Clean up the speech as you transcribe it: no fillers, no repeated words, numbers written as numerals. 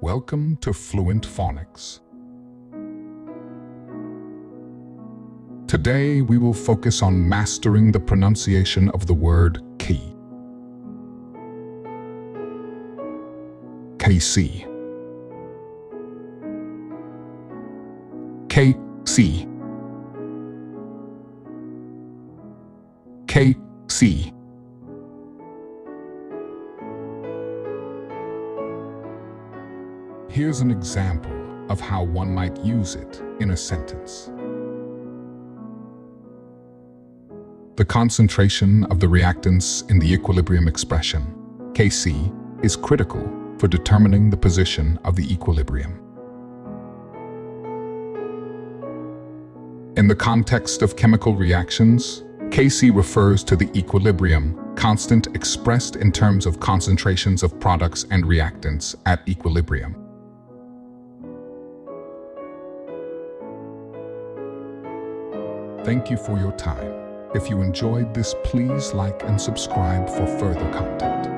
Welcome to Fluent Phonics. Today we will focus on mastering the pronunciation of the word key. KC. KC. KC. Here's an example of how one might use it in a sentence. The concentration of the reactants in the equilibrium expression, Kc, is critical for determining the position of the equilibrium. In the context of chemical reactions, Kc refers to the equilibrium constant expressed in terms of concentrations of products and reactants at equilibrium. Thank you for your time. If you enjoyed this, please like and subscribe for further content.